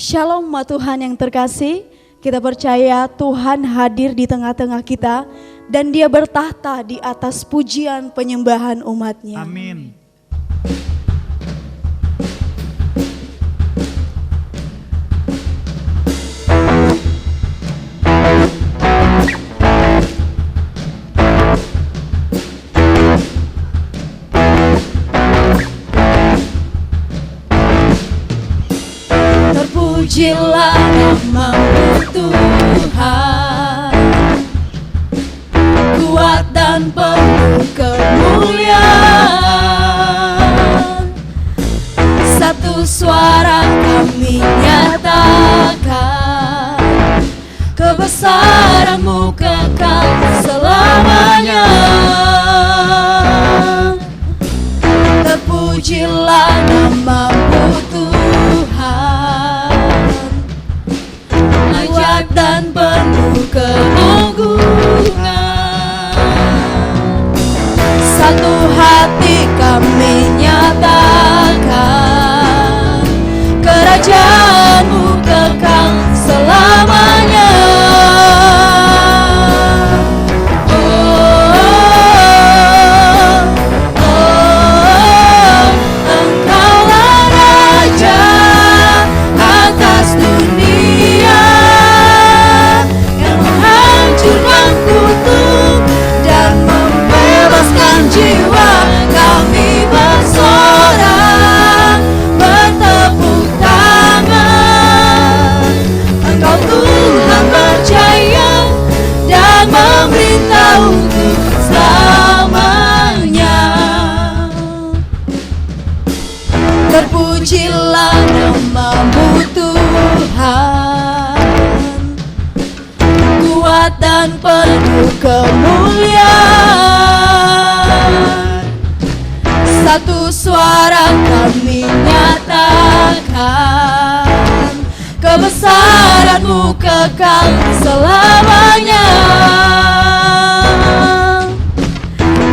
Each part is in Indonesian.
Shalom Tuhan yang terkasih, kita percaya Tuhan hadir di tengah-tengah kita dan Dia bertahta di atas pujian penyembahan umat-Nya. Amin. Terpujilah nama-Mu Tuhan, kuat dan penuh kemuliaan. Satu suara kami nyatakan, kebesaran-Mu kekal selamanya. Terpujilah nama-Mu Tuhan, ajaib dan penuh keagungan. Satu hati kami nyatakan, kerajaan-Mu kekal selamanya. Engkaulah Raja atas dunia, yang menghancurkan kutuk dan membebaskan jiwa. Kami bersorak, bertepuk tangan. Engkau Tuhan percaya dan memerintah untuk selamanya. Terpujilah nama-Mu Tuhan, kuat dan penuh kemuliaan. Satu suara kami nyatakan, kebesaran-Mu kekal selamanya.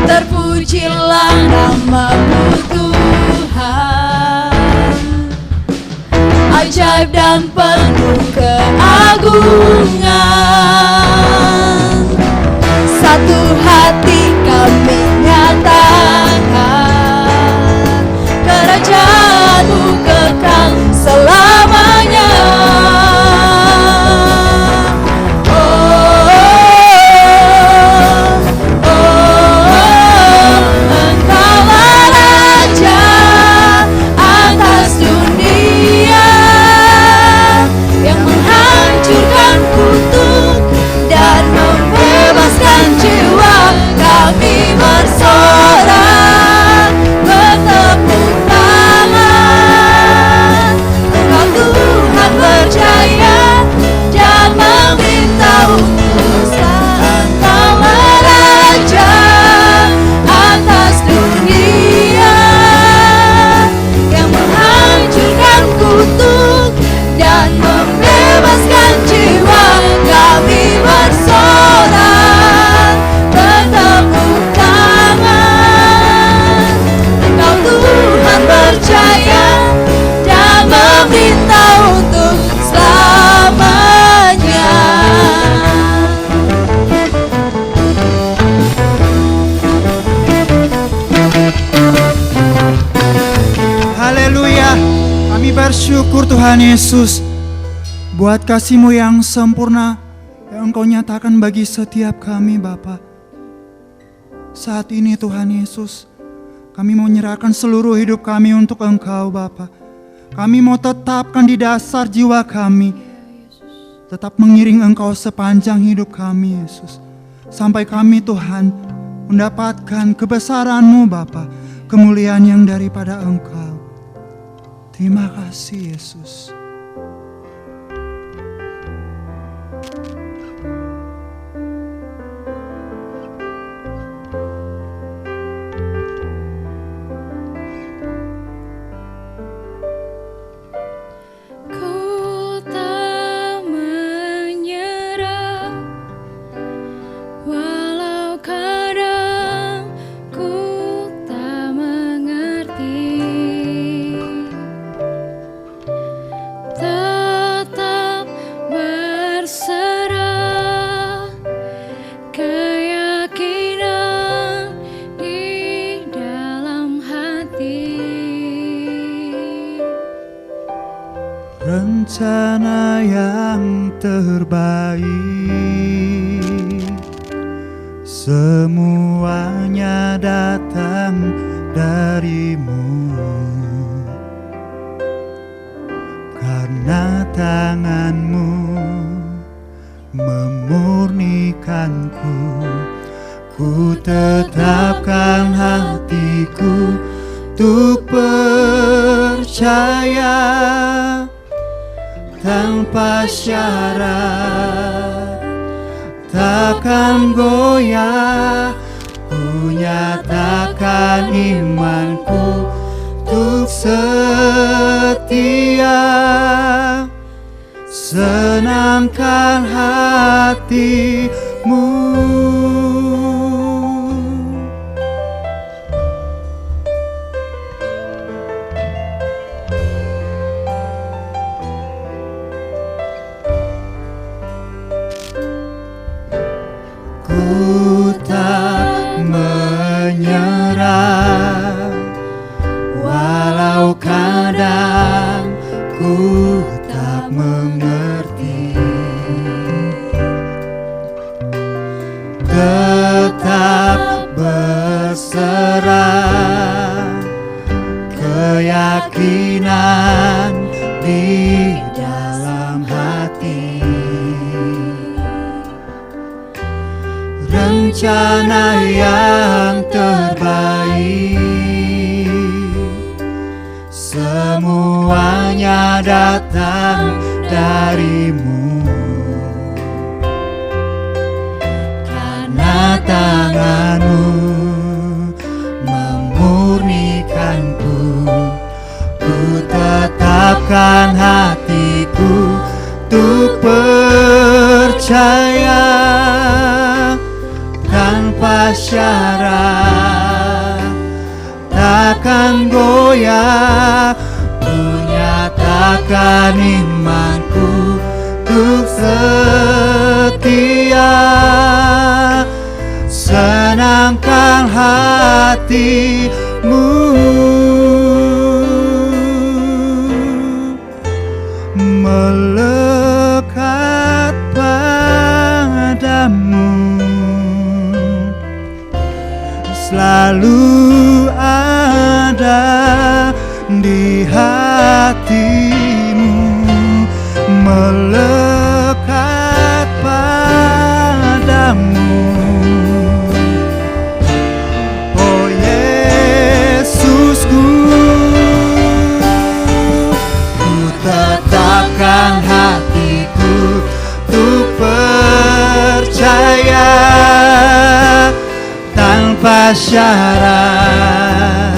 Terpujilah nama-Mu Tuhan, ajaib dan penuh keagungan. Satu hati kami nyatakan, kerajaan-Mu kekal selamanya. Engkaulah Raja atas dunia, yang menghancurkan kutuk dan membebaskan jiwa. Kami bersorak, bertepuk tangan. Engkau Tuhan percaya dan memerintah untuk Engkaulah Raja atas dunia, yang menghancurkan kutuk dan membebaskan jiwa. Kami bersorak, bertepuk tangan. Engkau Tuhan percaya dan memerintah untuk selamanya. Haleluya. Kami bersyukur Tuhan Yesus buat kasih-Mu yang sempurna yang Engkau nyatakan bagi setiap kami Bapa. Saat ini Tuhan Yesus, kami mau menyerahkan seluruh hidup kami untuk Engkau Bapa. Kami mau tetapkan di dasar jiwa kami, tetap mengiring Engkau sepanjang hidup kami Yesus. Sampai kami Tuhan mendapatkan kebesaran-Mu Bapa, kemuliaan yang daripada Engkau. Terima kasih Yesus. Ku tak menyerah, walau kadang ku tak mengerti. rencana yang terbaik, semuanya datang darimu, karena tanganmu memurnikanku. Ku tetapkan hatiku untuk percaya tanpa syarat, takkan goyah. Ku nyatakan imanku untuk setia, senangkan hatimu. Ku tak menyerah, walau kadang ku tak mengerti. Tetap berserah, keyakinan di dalam hati. Rencana yang terbaik, semuanya datang darimu, karena tanganmu memurnikanku. Ku tetapkan hatiku untuk percaya tanpa syarat, takkan goyah. Ku nyatakan imanku untuk setia, senangkan hatimu. Melekat padamu, selalu ada di hatimu. Melekat padamu, oh Yesusku. Ku tetapkan hatiku untuk percaya tanpa syarat,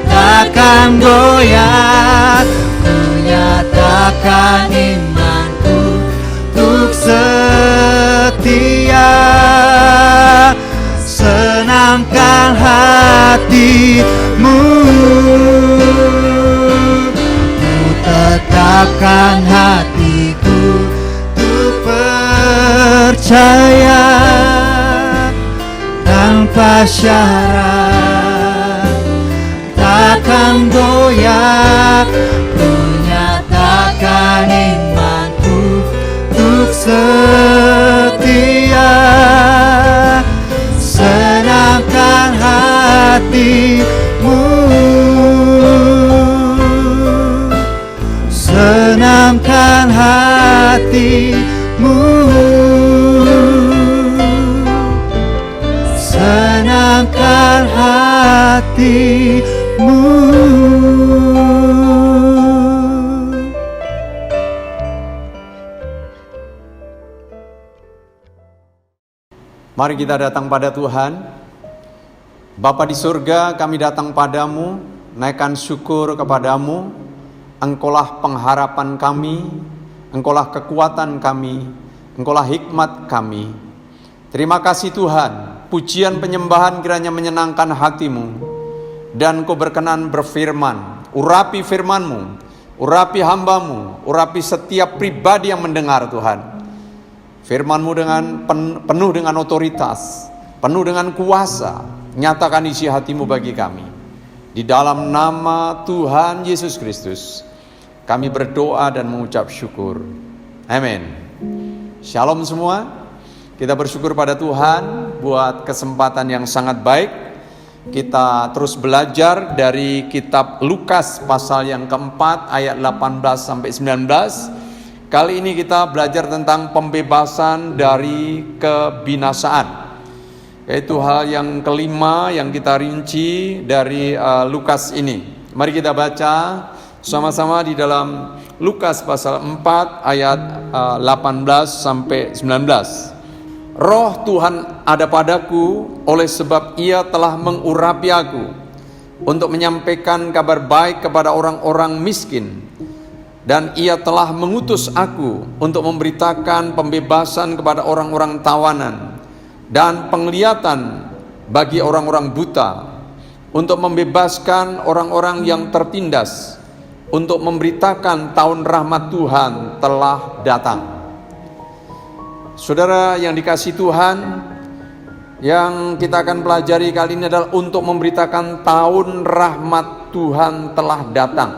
takkan goyah. Ku nyatakan imanku untuk setia, senangkan hatimu. Ku tetapkan hatiku untuk percaya tanpa syarat, takkan goyah. Ku nyatakan imanku untuk setia, senangkan hatimu, senangkan hatimu, senangkan hatimu. Mari kita datang pada Tuhan. Bapa di surga, kami datang padamu, naikkan syukur kepadamu. Engkaulah pengharapan kami, Engkaulah kekuatan kami, Engkaulah hikmat kami. Terima kasih Tuhan, pujian penyembahan kiranya menyenangkan hatimu. Dan Kau berkenan berfirman, urapi firman-Mu, urapi hamba-Mu, urapi setiap pribadi yang mendengar Tuhan. Firman-Mu penuh dengan otoritas, penuh dengan kuasa. Nyatakan isi hati-Mu bagi kami. Di dalam nama Tuhan Yesus Kristus, Kami berdoa dan mengucap syukur. Amin. Shalom semua. Kita bersyukur pada Tuhan buat kesempatan yang sangat baik. Kita terus belajar dari kitab Lukas pasal yang keempat ayat 18 sampai 19. Kali ini kita belajar tentang pembebasan dari kebinasaan. Yaitu hal yang kelima yang kita rinci dari Lukas ini. Mari kita baca sama-sama di dalam Lukas pasal 4 ayat 18 sampai 19. Roh Tuhan ada padaku, oleh sebab Ia telah mengurapi aku untuk menyampaikan kabar baik kepada orang-orang miskin, dan Ia telah mengutus aku untuk memberitakan pembebasan kepada orang-orang tawanan dan penglihatan bagi orang-orang buta, untuk membebaskan orang-orang yang tertindas, untuk memberitakan tahun rahmat Tuhan telah datang. Saudara yang dikasihi Tuhan, yang kita akan pelajari kali ini adalah untuk memberitakan tahun rahmat Tuhan telah datang.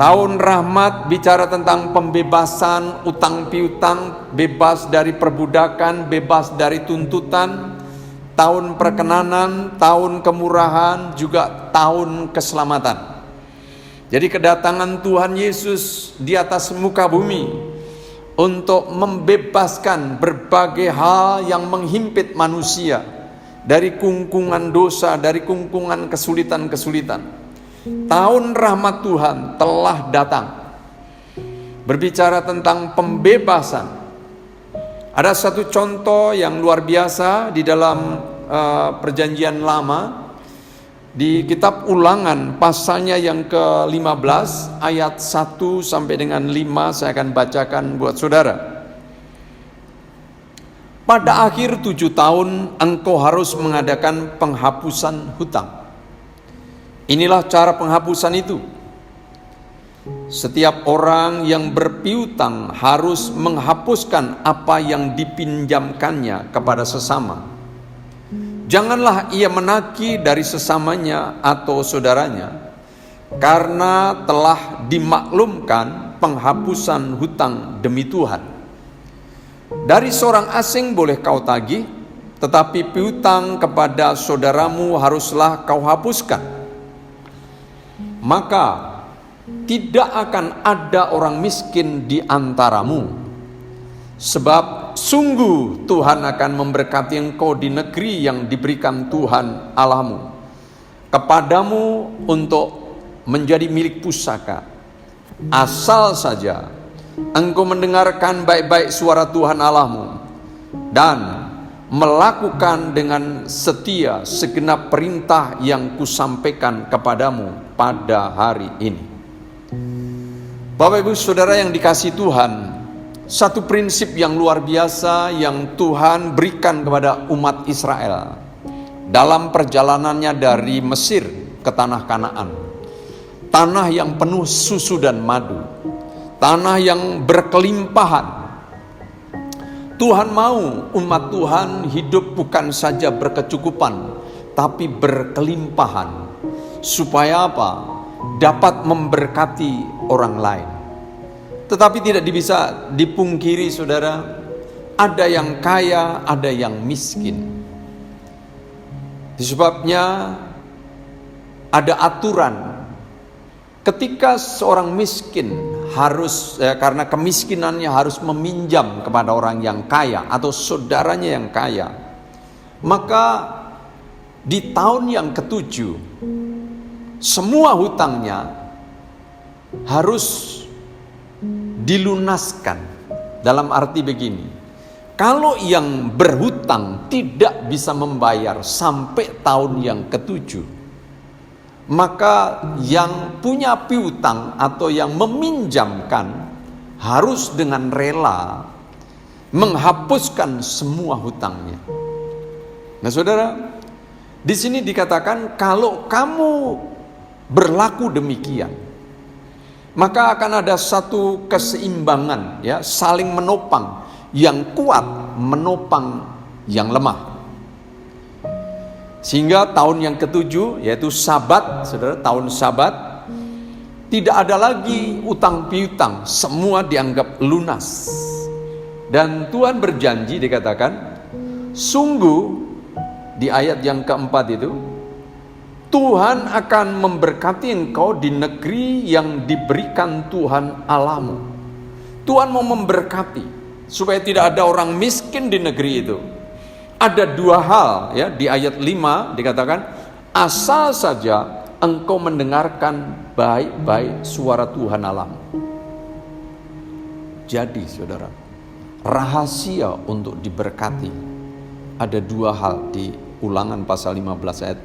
Tahun rahmat bicara tentang pembebasan utang piutang, bebas dari perbudakan, bebas dari tuntutan. Tahun perkenanan, tahun kemurahan, juga tahun keselamatan. Jadi kedatangan Tuhan Yesus di atas muka bumi untuk membebaskan berbagai hal yang menghimpit manusia dari kungkungan dosa, dari kungkungan kesulitan-kesulitan. Tahun rahmat Tuhan telah datang. Berbicara tentang pembebasan. Ada satu contoh yang luar biasa di dalam perjanjian lama. Di kitab Ulangan pasalnya yang ke-15 ayat 1 sampai dengan 5 saya akan bacakan buat saudara. Pada akhir 7 tahun engkau harus mengadakan penghapusan hutang. Inilah cara penghapusan itu. Setiap orang yang berpiutang harus menghapuskan apa yang dipinjamkannya kepada sesama. Janganlah ia menagih dari sesamanya atau saudaranya, karena telah dimaklumkan penghapusan hutang demi Tuhan. Dari seorang asing boleh kau tagih, tetapi piutang kepada saudaramu haruslah kau hapuskan. Maka tidak akan ada orang miskin di antaramu, sebab sungguh Tuhan akan memberkati engkau di negeri yang diberikan Tuhan Allahmu kepadamu untuk menjadi milik pusaka. Asal saja engkau mendengarkan baik-baik suara Tuhan Allahmu dan melakukan dengan setia segenap perintah yang kusampaikan kepadamu pada hari ini. Bapak Ibu Saudara yang dikasihi Tuhan, satu prinsip yang luar biasa yang Tuhan berikan kepada umat Israel dalam perjalanannya dari Mesir ke tanah Kanaan, tanah yang penuh susu dan madu, tanah yang berkelimpahan. Tuhan mau umat Tuhan hidup bukan saja berkecukupan, tapi berkelimpahan. Supaya apa? Dapat memberkati orang lain. Tetapi tidak bisa dipungkiri saudara, ada yang kaya, ada yang miskin. Sebabnya ada aturan. Ketika seorang miskin harus karena kemiskinannya harus meminjam kepada orang yang kaya atau saudaranya yang kaya, maka di tahun yang ke-7 semua hutangnya harus dilunaskan. Dalam arti begini, kalau yang berhutang tidak bisa membayar sampai tahun yang ke-7, maka yang punya piutang atau yang meminjamkan harus dengan rela menghapuskan semua hutangnya. Nah saudara, di sini dikatakan kalau kamu berlaku demikian, maka akan ada satu keseimbangan, ya, saling menopang. Yang kuat menopang yang lemah. Sehingga tahun yang ke-7 yaitu Sabat, saudara, tahun Sabat, Tidak ada lagi utang piutang, semua dianggap lunas. Dan Tuhan berjanji, dikatakan, sungguh di ayat yang keempat itu, Tuhan akan memberkati engkau di negeri yang diberikan Tuhan Allahmu. Tuhan mau memberkati supaya tidak ada orang miskin di negeri itu. Ada dua hal ya, di ayat 5 dikatakan, asal saja engkau mendengarkan baik-baik suara Tuhan Allahmu. Jadi saudara, rahasia untuk diberkati ada dua hal di Ulangan pasal 15 ayat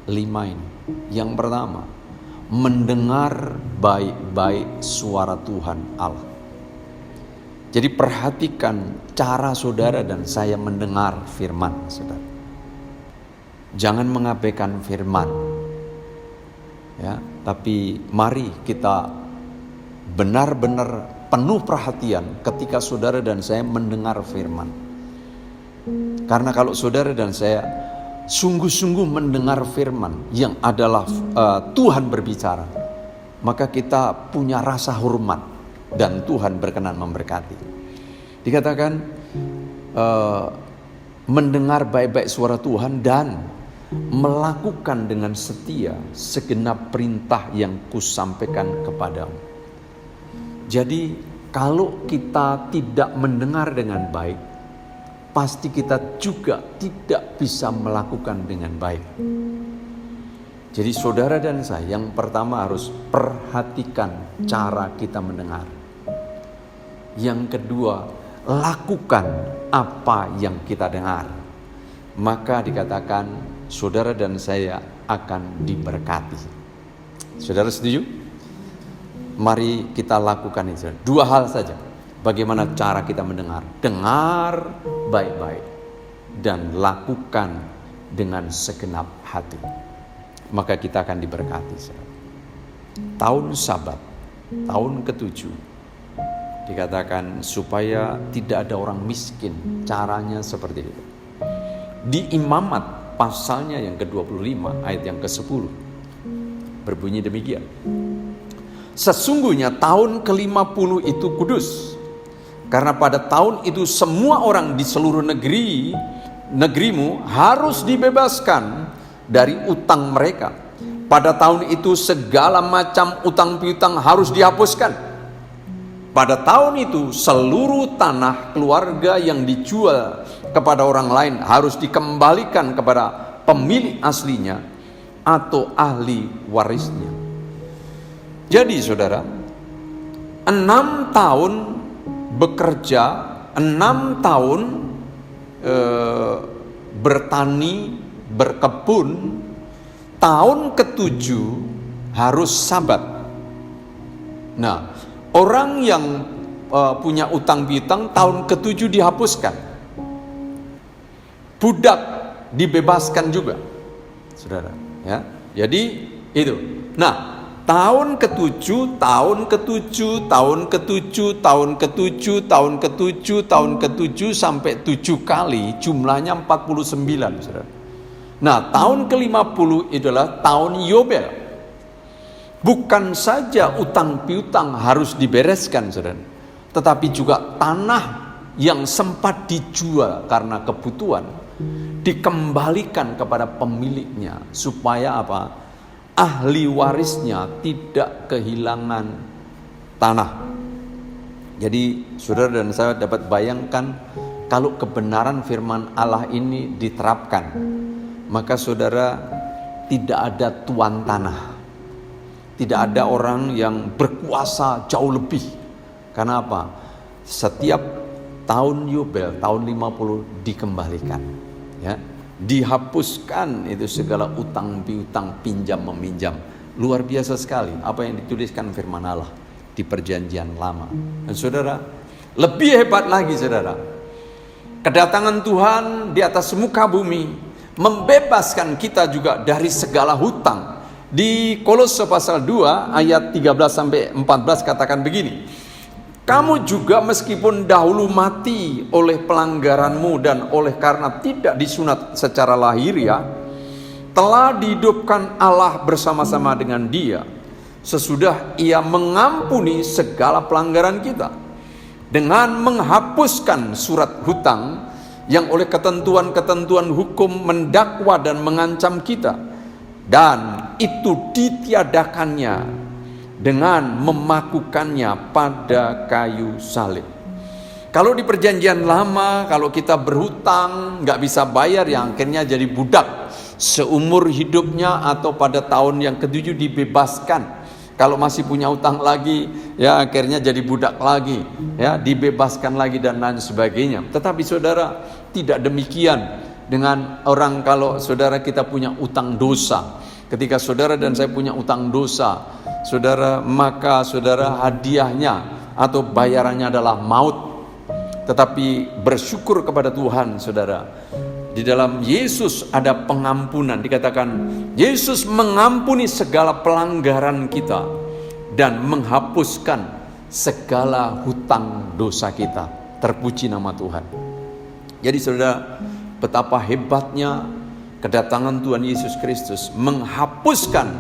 5 ini. Yang pertama, mendengar baik-baik suara Tuhan Allah. Jadi perhatikan cara saudara dan saya mendengar firman, saudara. Jangan mengabaikan firman. Ya, tapi mari kita benar-benar penuh perhatian ketika saudara dan saya mendengar firman. Karena kalau saudara dan saya sungguh-sungguh mendengar firman yang adalah Tuhan berbicara, maka kita punya rasa hormat dan Tuhan berkenan memberkati. Dikatakan mendengar baik-baik suara Tuhan dan melakukan dengan setia segenap perintah yang kusampaikan kepadamu. Jadi kalau kita tidak mendengar dengan baik, pasti kita juga tidak bisa melakukan dengan baik. Jadi saudara dan saya yang pertama harus perhatikan cara kita mendengar. Yang kedua, lakukan apa yang kita dengar. Maka dikatakan saudara dan saya akan diberkati. Saudara setuju? Mari kita lakukan itu. Dua hal saja. Bagaimana cara kita mendengar? Dengar baik-baik dan lakukan dengan segenap hati. Maka kita akan diberkati. Tahun Sabat, tahun ke-7, dikatakan supaya tidak ada orang miskin. Caranya seperti itu. Di Imamat pasalnya yang ke-25 ayat yang ke-10 berbunyi demikian. Sesungguhnya tahun ke-50 itu kudus, karena pada tahun itu semua orang di seluruh negerimu harus dibebaskan dari utang mereka. Pada tahun itu segala macam utang piutang harus dihapuskan. Pada tahun itu seluruh tanah keluarga yang dijual kepada orang lain harus dikembalikan kepada pemilik aslinya atau ahli warisnya. Jadi saudara, 6 tahun bekerja, 6 tahun bertani, berkebun, tahun ke-7 harus Sabat. Nah, orang yang punya utang piutang tahun ke-7 dihapuskan. Budak dibebaskan juga, saudara. Ya, jadi itu. Nah, tahun ke-7, tahun ke-7, tahun ke-7, tahun ke-7, tahun ke-7, tahun ke-7 sampai 7 kali, jumlahnya 49, saudara. Nah, tahun ke-50 adalah tahun Yobel. Bukan saja utang piutang harus dibereskan, saudara, tetapi juga tanah yang sempat dijual karena kebutuhan dikembalikan kepada pemiliknya supaya apa? Ahli warisnya tidak kehilangan tanah. Jadi saudara dan saya dapat bayangkan kalau kebenaran firman Allah ini diterapkan, maka saudara tidak ada tuan tanah. Tidak ada orang yang berkuasa jauh lebih. Karena apa? Setiap tahun Yobel, tahun 50 dikembalikan, ya. Dihapuskan itu segala utang piutang, pinjam meminjam. Luar biasa sekali apa yang dituliskan firman Allah di perjanjian lama. Dan saudara, lebih hebat lagi saudara, kedatangan Tuhan di atas muka bumi membebaskan kita juga dari segala hutang. Di Kolose pasal 2 ayat 13 sampai 14 katakan begini. Kamu juga meskipun dahulu mati oleh pelanggaranmu dan oleh karena tidak disunat secara lahiriah, telah dihidupkan Allah bersama-sama dengan Dia, sesudah Ia mengampuni segala pelanggaran kita dengan menghapuskan surat hutang yang oleh ketentuan-ketentuan hukum mendakwa dan mengancam kita, dan itu ditiadakannya dengan memakukannya pada kayu salib. Kalau di perjanjian lama, kalau kita berhutang nggak bisa bayar, yang akhirnya jadi budak seumur hidupnya, atau pada tahun yang ke-7 dibebaskan. Kalau masih punya utang lagi, ya akhirnya jadi budak lagi, ya dibebaskan lagi dan lain sebagainya. Tetapi saudara, tidak demikian dengan orang. Kalau saudara kita punya utang dosa, ketika saudara dan saya punya utang dosa, saudara, maka saudara hadiahnya atau bayarannya adalah maut. Tetapi bersyukur kepada Tuhan, saudara, di dalam Yesus ada pengampunan. Dikatakan Yesus mengampuni segala pelanggaran kita dan menghapuskan segala hutang dosa kita. Terpuji nama Tuhan. Jadi saudara, betapa hebatnya kedatangan Tuhan Yesus Kristus menghapuskan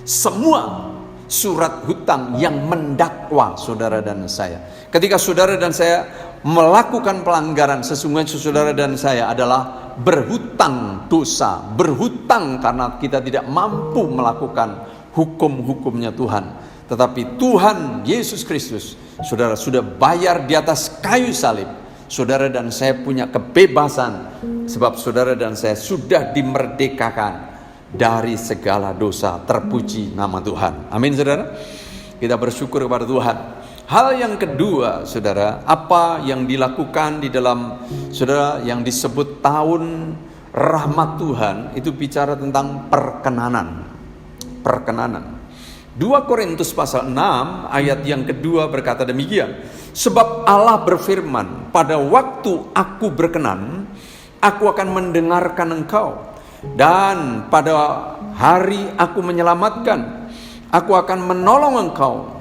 semua surat hutang yang mendakwa saudara dan saya. Ketika saudara dan saya melakukan pelanggaran, sesungguhnya saudara dan saya adalah berhutang dosa, berhutang karena kita tidak mampu melakukan hukum-hukumnya Tuhan. Tetapi Tuhan Yesus Kristus, saudara, sudah bayar di atas kayu salib. Saudara dan saya punya kebebasan, sebab saudara dan saya sudah dimerdekakan dari segala dosa. Terpuji nama Tuhan. Amin, saudara. Kita bersyukur kepada Tuhan. Hal yang kedua, saudara, apa yang dilakukan di dalam, saudara, yang disebut tahun rahmat Tuhan, itu bicara tentang perkenanan. 2 Korintus pasal 6 ayat yang kedua berkata demikian. Sebab Allah berfirman, pada waktu aku berkenan, aku akan mendengarkan engkau. Dan pada hari aku menyelamatkan, aku akan menolong engkau.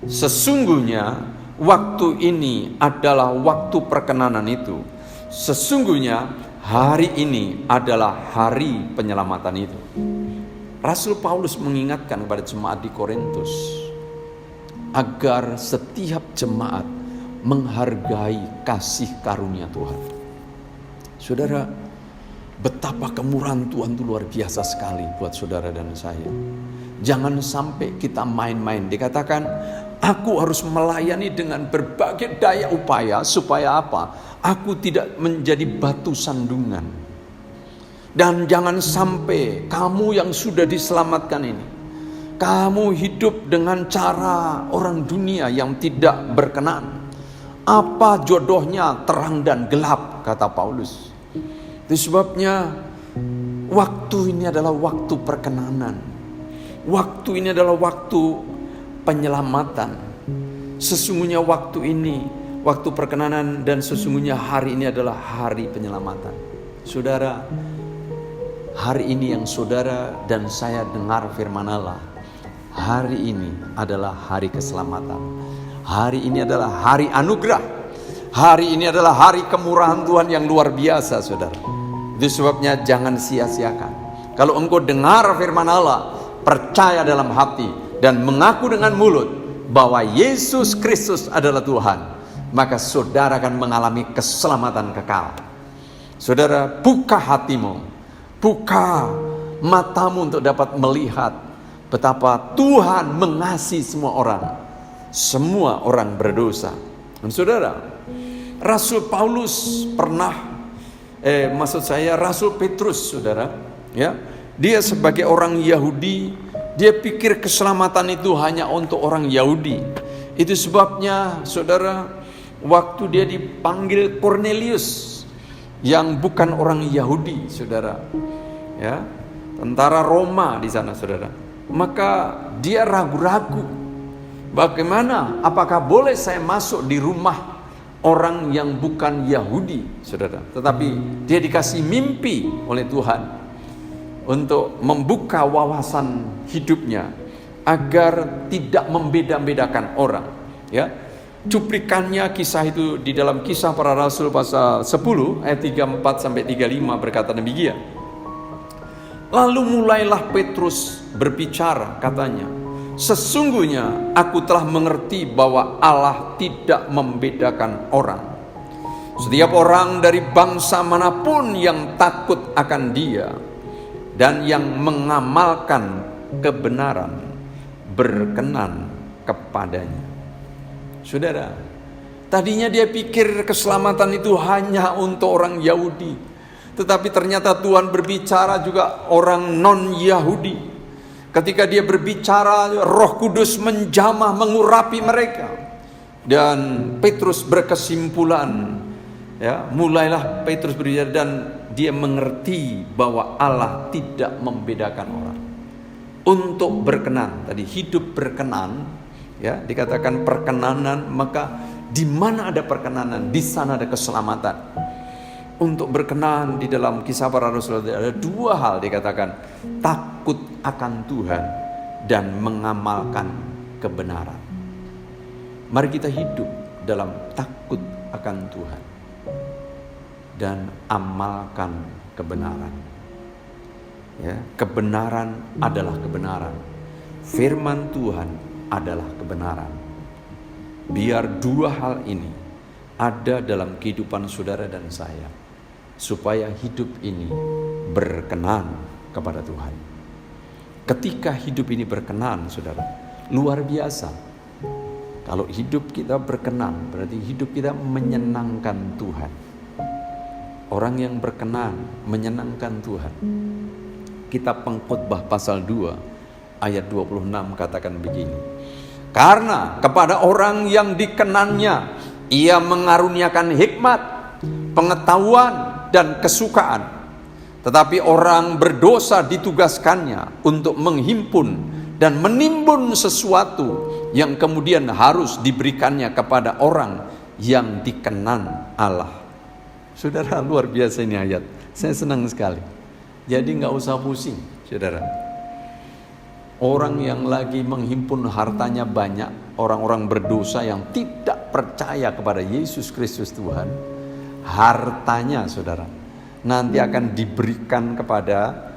Sesungguhnya waktu ini adalah waktu perkenanan itu. Sesungguhnya hari ini adalah hari penyelamatan itu. Rasul Paulus mengingatkan kepada jemaat di Korintus agar setiap jemaat menghargai kasih karunia Tuhan. Saudara, betapa kemurahan Tuhan itu luar biasa sekali buat saudara dan saya. Jangan sampai kita main-main. Dikatakan, aku harus melayani dengan berbagai daya upaya. Supaya apa? Aku tidak menjadi batu sandungan. Dan jangan sampai kamu yang sudah diselamatkan ini, kamu hidup dengan cara orang dunia yang tidak berkenan. Apa jodohnya terang dan gelap, kata Paulus. Itu sebabnya waktu ini adalah waktu perkenanan. Waktu ini adalah waktu penyelamatan. Sesungguhnya waktu ini, waktu perkenanan, dan sesungguhnya hari ini adalah hari penyelamatan. Saudara, hari ini yang saudara dan saya dengar firman Allah, hari ini adalah hari keselamatan. Hari ini adalah hari anugerah. Hari ini adalah hari kemurahan Tuhan yang luar biasa, saudara. Itu sebabnya jangan sia-siakan. Kalau engkau dengar firman Allah, percaya dalam hati dan mengaku dengan mulut bahwa Yesus Kristus adalah Tuhan, maka saudara akan mengalami keselamatan kekal. Saudara, buka hatimu, buka matamu untuk dapat melihat betapa Tuhan mengasihi semua orang berdosa. Dan saudara, Rasul Paulus Rasul Petrus, saudara, ya, dia sebagai orang Yahudi, dia pikir keselamatan itu hanya untuk orang Yahudi. Itu sebabnya, saudara, waktu dia dipanggil Cornelius yang bukan orang Yahudi, saudara, ya, tentara Roma di sana, saudara, maka dia ragu-ragu, bagaimana, apakah boleh saya masuk di rumah orang yang bukan Yahudi, saudara. Tetapi dia dikasih mimpi oleh Tuhan untuk membuka wawasan hidupnya agar tidak membeda-bedakan orang, ya. Cuplikannya kisah itu di dalam Kisah Para Rasul pasal 10 ayat 34 sampai 35 berkata demikian. Lalu mulailah Petrus berbicara, katanya, Sesungguhnya aku telah mengerti bahwa Allah tidak membedakan orang. Setiap orang dari bangsa manapun yang takut akan Dia dan yang mengamalkan kebenaran berkenan kepadanya. Saudara, tadinya dia pikir keselamatan itu hanya untuk orang Yahudi, tetapi ternyata Tuhan berbicara juga orang non-Yahudi. Ketika dia berbicara, Roh Kudus menjamah mengurapi mereka. Dan Petrus berkesimpulan, ya, mulailah Petrus berbicara dan dia mengerti bahwa Allah tidak membedakan orang. Untuk berkenan, tadi hidup berkenan, ya, dikatakan perkenanan, maka di mana ada perkenanan, di sana ada keselamatan. Untuk berkenan di dalam Kisah Para Rasul ada dua hal dikatakan: takut akan Tuhan dan mengamalkan kebenaran. Mari kita hidup dalam takut akan Tuhan dan amalkan kebenaran. Ya, kebenaran adalah kebenaran. Firman Tuhan adalah kebenaran. Biar dua hal ini ada dalam kehidupan saudara dan saya, supaya hidup ini berkenan kepada Tuhan. Ketika hidup ini berkenan, saudara, luar biasa. Kalau hidup kita berkenan, berarti hidup kita menyenangkan Tuhan. Orang yang berkenan, menyenangkan Tuhan. Kitab Pengkhotbah pasal 2 ayat 26 katakan begini: karena kepada orang yang dikenannya Ia mengaruniakan hikmat, pengetahuan, dan kesukaan. Tetapi orang berdosa ditugaskannya untuk menghimpun dan menimbun sesuatu yang kemudian harus diberikannya kepada orang yang dikenan Allah. Saudara, luar biasa ini ayat. Saya senang sekali. Jadi gak usah pusing, saudara. Orang yang lagi menghimpun hartanya banyak, orang-orang berdosa yang tidak percaya kepada Yesus Kristus Tuhan, hartanya, saudara, nanti akan diberikan kepada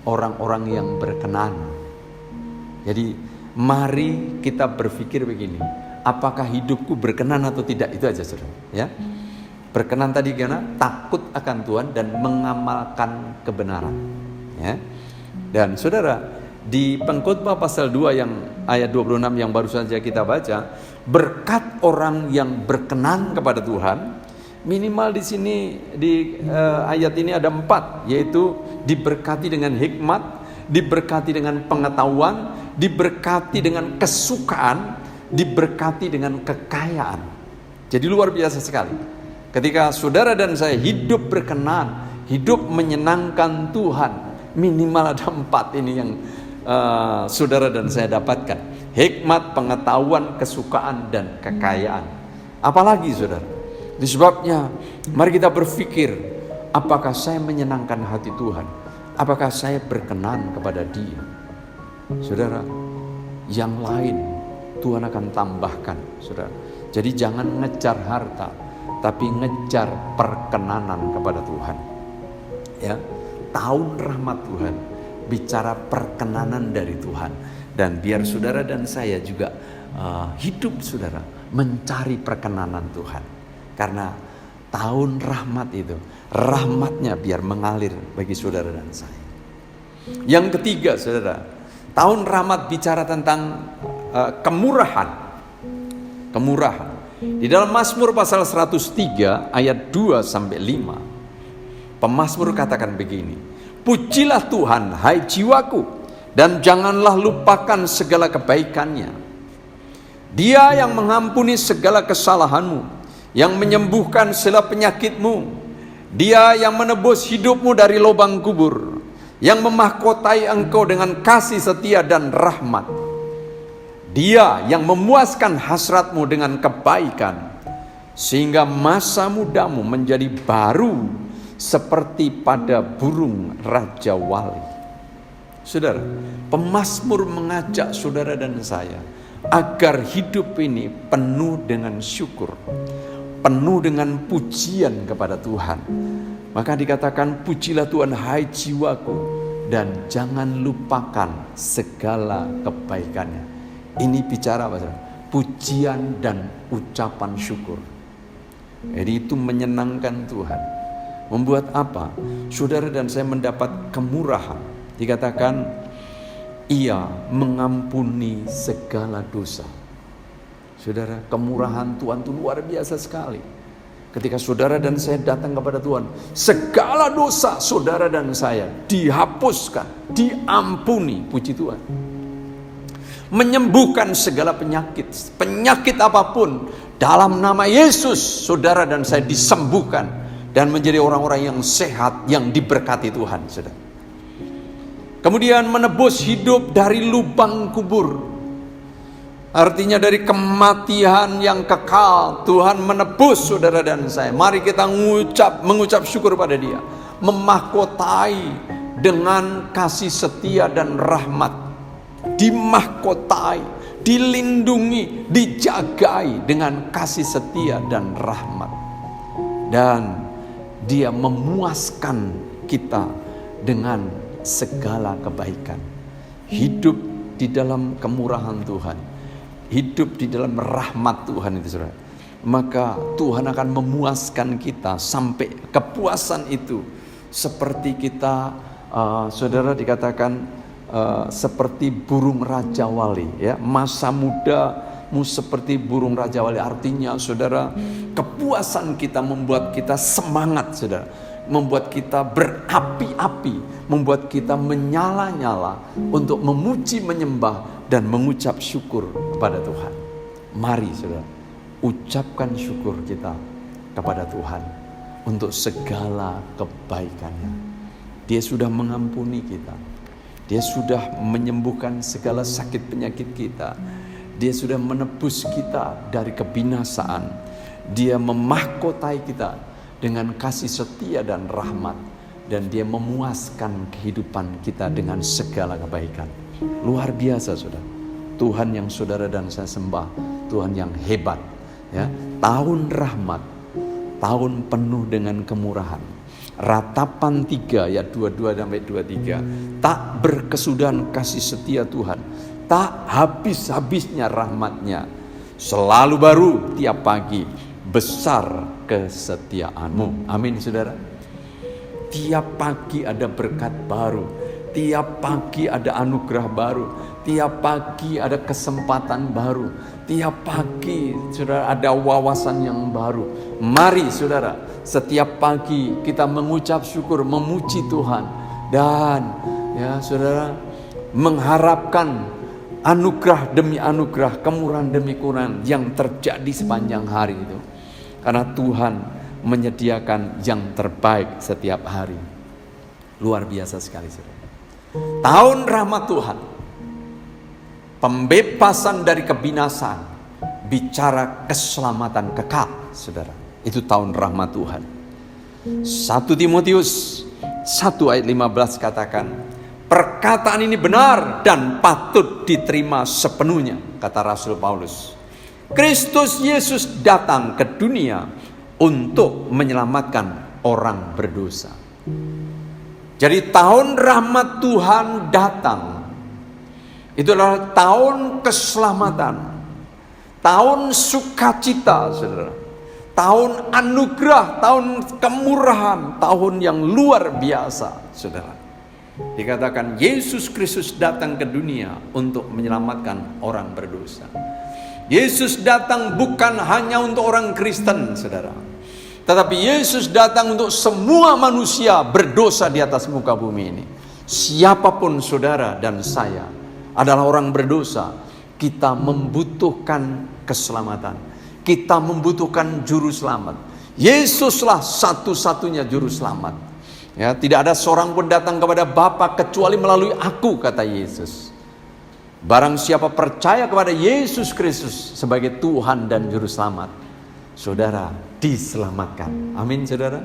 orang-orang yang berkenan. Jadi mari kita berpikir begini: apakah hidupku berkenan atau tidak? Itu aja, saudara, ya. Berkenan tadi karena takut akan Tuhan dan mengamalkan kebenaran, ya. Dan saudara, di Pengkhotbah pasal 2 yang ayat 26 yang baru saja kita baca, berkat orang yang berkenan kepada Tuhan, minimal di sini di ayat ini ada 4, yaitu diberkati dengan hikmat, diberkati dengan pengetahuan, diberkati dengan kesukaan, diberkati dengan kekayaan. Jadi luar biasa sekali. Ketika saudara dan saya hidup berkenan, hidup menyenangkan Tuhan, minimal ada 4 ini yang saudara dan saya dapatkan: hikmat, pengetahuan, kesukaan, dan kekayaan. Apalagi, saudara? Disebabnya mari kita berpikir, apakah saya menyenangkan hati Tuhan? Apakah saya berkenan kepada Dia? Saudara, yang lain Tuhan akan tambahkan, saudara. Jadi jangan ngejar harta, tapi ngejar perkenanan kepada Tuhan. Ya, tahun rahmat Tuhan, bicara perkenanan dari Tuhan. Dan biar saudara dan saya juga hidup, saudara, mencari perkenanan Tuhan. Karena tahun rahmat itu, rahmatnya biar mengalir bagi saudara dan saya. Yang ketiga, saudara, tahun rahmat bicara tentang kemurahan. Kemurahan. Di dalam Mazmur pasal 103 ayat 2-5, pemazmur katakan begini: pujilah Tuhan, hai jiwaku, dan janganlah lupakan segala kebaikannya. Dia yang mengampuni segala kesalahanmu, yang menyembuhkan segala penyakitmu. Dia yang menebus hidupmu dari lubang kubur, yang memahkotai engkau dengan kasih setia dan rahmat. Dia yang memuaskan hasratmu dengan kebaikan, sehingga masa mudamu menjadi baru seperti pada burung raja wali. Saudara, pemazmur mengajak saudara dan saya agar hidup ini penuh dengan syukur, penuh dengan pujian kepada Tuhan. Maka dikatakan, pujilah Tuhan hai jiwaku, dan jangan lupakan segala kebaikannya. Ini bicara apa? Pujian dan ucapan syukur. Jadi itu menyenangkan Tuhan. Membuat apa? Saudara dan saya mendapat kemurahan. Dikatakan Ia mengampuni segala dosa. Saudara, kemurahan Tuhan itu luar biasa sekali. Ketika saudara dan saya datang kepada Tuhan, segala dosa saudara dan saya dihapuskan, diampuni. Puji Tuhan. Menyembuhkan segala penyakit apapun, dalam nama Yesus saudara dan saya disembuhkan dan menjadi orang-orang yang sehat, yang diberkati Tuhan, saudara. Kemudian menebus hidup dari lubang kubur, artinya dari kematian yang kekal. Tuhan menebus saudara dan saya. Mari kita mengucap syukur pada Dia, memahkotai dengan kasih setia dan rahmat. Dimahkotai, dilindungi, dijagai dengan kasih setia dan rahmat. Dan Dia memuaskan kita dengan segala kebaikan. Hidup di dalam kemurahan Tuhan, hidup di dalam rahmat Tuhan itu, saudara. Maka Tuhan akan memuaskan kita sampai kepuasan itu. Seperti kita, saudara, dikatakan seperti burung Raja Wali, ya. Masa mudamu seperti burung Raja Wali, artinya saudara, kepuasan kita membuat kita semangat, saudara, membuat kita berapi-api, membuat kita menyala-nyala untuk memuji, menyembah dan mengucap syukur kepada Tuhan. Mari saudara, ucapkan syukur kita kepada Tuhan untuk segala kebaikannya. Dia sudah mengampuni kita. Dia sudah menyembuhkan segala sakit penyakit kita. Dia sudah menebus kita dari kebinasaan. Dia memahkotai kita dengan kasih setia dan rahmat. Dan Dia memuaskan kehidupan kita dengan segala kebaikan. Luar biasa, saudara. Tuhan yang saudara dan saya sembah, Tuhan yang hebat, ya. Tahun rahmat, tahun penuh dengan kemurahan. Ratapan 3 ayat 22-23. Tak berkesudahan kasih setia Tuhan, tak habis-habisnya rahmatnya, selalu baru tiap pagi, besar kesetiaanmu. Amin, saudara. Tiap pagi ada berkat baru, tiap pagi ada anugerah baru, tiap pagi ada kesempatan baru, tiap pagi saudara ada wawasan yang baru. Mari saudara, setiap pagi kita mengucap syukur, memuji Tuhan, dan ya saudara, mengharapkan anugerah demi anugerah, kemurahan demi kemurahan yang terjadi sepanjang hari itu. Karena Tuhan menyediakan yang terbaik setiap hari. Luar biasa sekali, saudara. Tahun rahmat Tuhan, pembebasan dari kebinasaan, bicara keselamatan kekal, saudara. Itu tahun rahmat Tuhan. 1 Timotius 1 ayat 15 katakan, perkataan ini benar dan patut diterima sepenuhnya, kata Rasul Paulus. Kristus Yesus datang ke dunia untuk menyelamatkan orang berdosa. Jadi tahun rahmat Tuhan datang, itu adalah tahun keselamatan, tahun sukacita, saudara, tahun anugerah, tahun kemurahan, tahun yang luar biasa, saudara. Dikatakan Yesus Kristus datang ke dunia untuk menyelamatkan orang berdosa. Yesus datang bukan hanya untuk orang Kristen, saudara, tetapi Yesus datang untuk semua manusia berdosa di atas muka bumi ini. Siapapun saudara dan saya adalah orang berdosa. Kita membutuhkan keselamatan. Kita membutuhkan juru selamat. Yesuslah satu-satunya juru selamat. Ya, tidak ada seorang pun datang kepada Bapa kecuali melalui aku, kata Yesus. Barang siapa percaya kepada Yesus Kristus sebagai Tuhan dan juru selamat, saudara diselamatkan. Amin, saudara.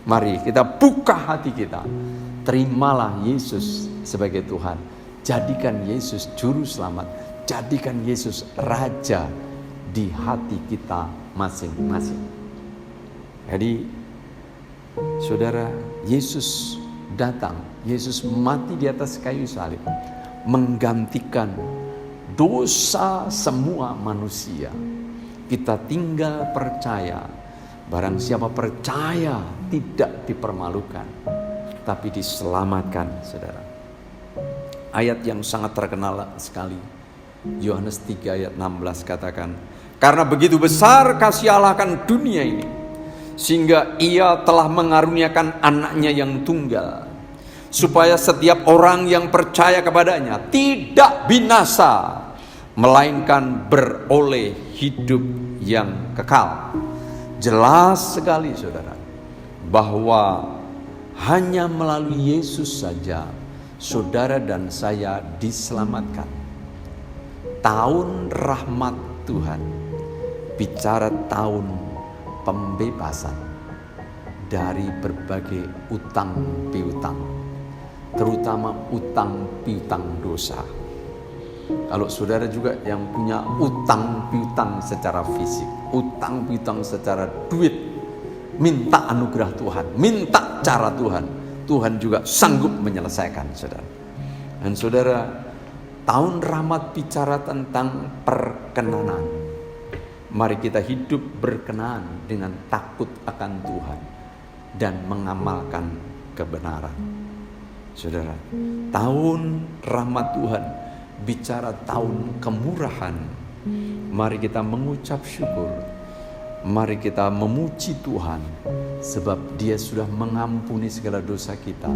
Mari kita buka hati kita. Terimalah Yesus sebagai Tuhan. Jadikan Yesus juru selamat. Jadikan Yesus Raja di hati kita masing-masing. Jadi saudara, Yesus datang. Yesus mati di atas kayu salib, menggantikan dosa semua manusia. Kita tinggal percaya. Barang siapa percaya tidak dipermalukan, tapi diselamatkan, saudara. Ayat yang sangat terkenal sekali, Yohanes 3 ayat 16 katakan, karena begitu besar kasih Allah akan dunia ini, sehingga Ia telah mengaruniakan anaknya yang tunggal, supaya setiap orang yang percaya kepadanya tidak binasa, melainkan beroleh hidup yang kekal. Jelas sekali, saudara, bahwa hanya melalui Yesus saja saudara dan saya diselamatkan. Tahun rahmat Tuhan bicara tahun pembebasan dari berbagai utang piutang, terutama utang piutang dosa. Kalau saudara juga yang punya utang piutang secara fisik, utang piutang secara duit, minta anugerah Tuhan, minta cara Tuhan, Tuhan juga sanggup menyelesaikan, saudara. Dan saudara, tahun rahmat bicara tentang perkenanan. Mari kita hidup berkenan dengan takut akan Tuhan dan mengamalkan kebenaran. Saudara, tahun rahmat Tuhan bicara tahun kemurahan. Mari kita mengucap syukur. Mari kita memuji Tuhan, sebab Dia sudah mengampuni segala dosa kita.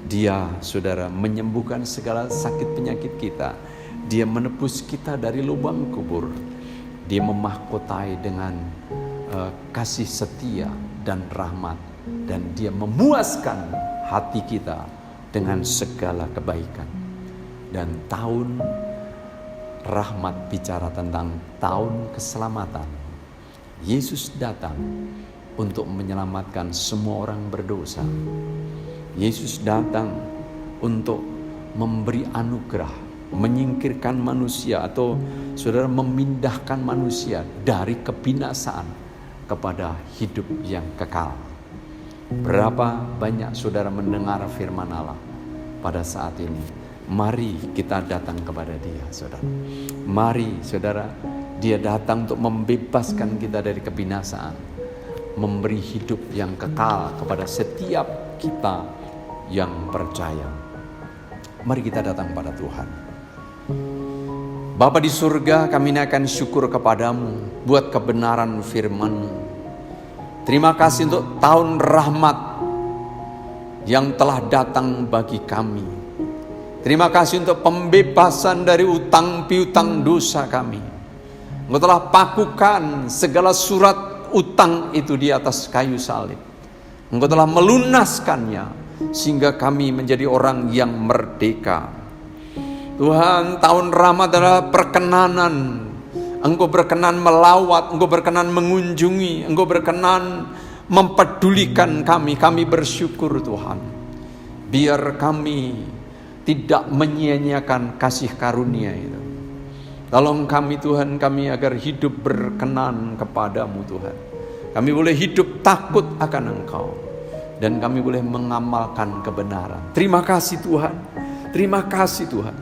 Dia, saudara, menyembuhkan segala sakit penyakit kita. Dia menebus kita dari lubang kubur. Dia memahkotai dengan kasih setia dan rahmat. Dan Dia memuaskan hati kita dengan segala kebaikan. Dan tahun rahmat bicara tentang tahun keselamatan. Yesus datang untuk menyelamatkan semua orang berdosa. Yesus datang untuk memberi anugerah, menyingkirkan manusia atau saudara memindahkan manusia dari kebinasaan kepada hidup yang kekal. Berapa banyak saudara mendengar firman Allah pada saat ini? Mari kita datang kepada Dia, saudara. Mari, saudara, Dia datang untuk membebaskan kita dari kebinasaan, memberi hidup yang kekal kepada setiap kita yang percaya. Mari kita datang pada Tuhan. Bapa di surga, kami naikkan syukur kepadamu buat kebenaran firman-Mu. Terima kasih untuk tahun rahmat yang telah datang bagi kami. Terima kasih untuk pembebasan dari utang piutang dosa kami. Engkau telah pakukan segala surat utang itu di atas kayu salib. Engkau telah melunaskannya sehingga kami menjadi orang yang merdeka. Tuhan, tahun rahmat adalah perkenanan. Engkau berkenan melawat, Engkau berkenan mengunjungi, Engkau berkenan mempedulikan kami. Kami bersyukur, Tuhan. Biar kami tidak menyia-nyiakan kasih karunia itu. Tolong kami, Tuhan, kami agar hidup berkenan kepadamu, Tuhan. Kami boleh hidup takut akan Engkau, dan kami boleh mengamalkan kebenaran. Terima kasih, Tuhan. Terima kasih, Tuhan,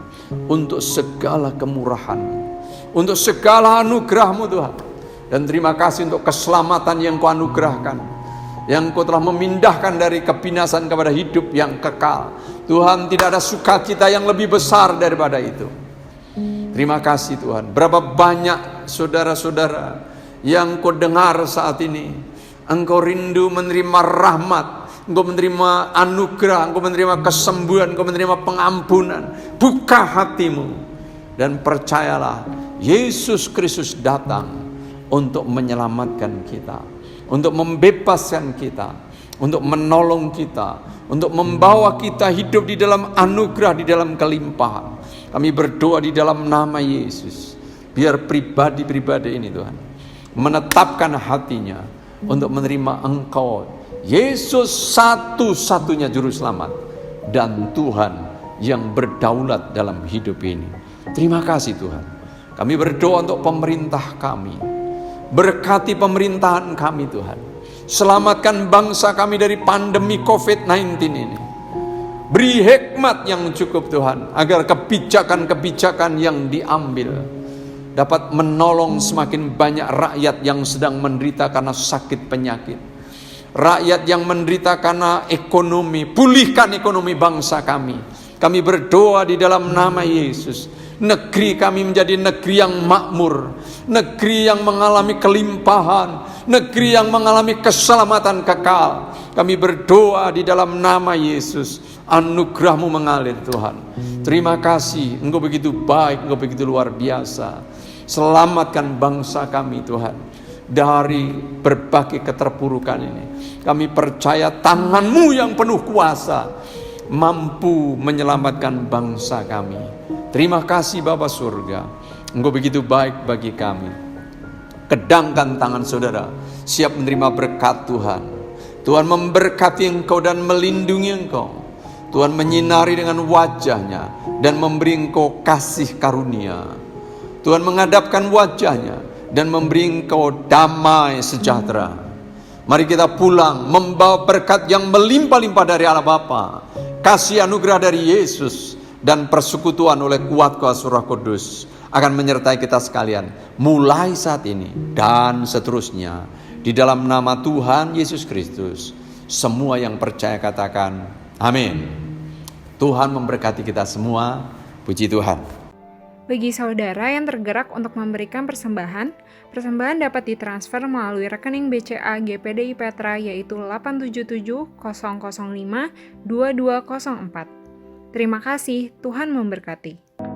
untuk segala kemurahan-Mu, untuk segala anugerah-Mu, Tuhan. Dan terima kasih untuk keselamatan yang Kau anugerahkan, yang Kau telah memindahkan dari kebinasan kepada hidup yang kekal. Tuhan, tidak ada sukacita yang lebih besar daripada itu. Terima kasih, Tuhan. Berapa banyak saudara-saudara yang Kau dengar saat ini, engkau rindu menerima rahmat, engkau menerima anugerah, engkau menerima kesembuhan, engkau menerima pengampunan. Buka hatimu dan percayalah, Yesus Kristus datang untuk menyelamatkan kita, untuk membebaskan kita, untuk menolong kita, untuk membawa kita hidup di dalam anugerah, di dalam kelimpahan. Kami berdoa di dalam nama Yesus, biar pribadi-pribadi ini, Tuhan, menetapkan hatinya untuk menerima Engkau, Yesus satu-satunya juru selamat dan Tuhan yang berdaulat dalam hidup ini. Terima kasih, Tuhan. Kami berdoa untuk pemerintah kami. Berkati pemerintahan kami, Tuhan. Selamatkan bangsa kami dari pandemi COVID-19 ini. Beri hikmat yang cukup Tuhan, agar kebijakan-kebijakan yang diambil dapat menolong semakin banyak rakyat yang sedang menderita karena sakit penyakit. Rakyat yang menderita karena ekonomi, pulihkan ekonomi bangsa kami. Kami berdoa di dalam nama Yesus. Negeri kami menjadi negeri yang makmur, negeri yang mengalami kelimpahan, negeri yang mengalami keselamatan kekal. Kami berdoa di dalam nama Yesus, anugerah-Mu mengalir Tuhan. Terima kasih, Engkau begitu baik, Engkau begitu luar biasa. Selamatkan bangsa kami Tuhan dari berbagai keterpurukan ini. Kami percaya tangan-Mu yang penuh kuasa mampu menyelamatkan bangsa kami. Terima kasih Bapa Surga, Engkau begitu baik bagi kami. Kedangkan tangan saudara, siap menerima berkat Tuhan. Tuhan memberkati engkau dan melindungi engkau. Tuhan menyinari dengan wajahnya dan memberi engkau kasih karunia. Tuhan menghadapkan wajahnya dan memberi engkau damai sejahtera. Mari kita pulang membawa berkat yang melimpah-limpah dari Allah Bapa, kasih anugerah dari Yesus, dan persekutuan oleh kuat kuasa Roh Kudus akan menyertai kita sekalian mulai saat ini dan seterusnya. Di dalam nama Tuhan Yesus Kristus, semua yang percaya katakan amin. Tuhan memberkati kita semua. Puji Tuhan. Bagi saudara yang tergerak untuk memberikan persembahan, persembahan dapat ditransfer melalui rekening BCA GPDI Petra yaitu 877 005 2204. Terima kasih, Tuhan memberkati.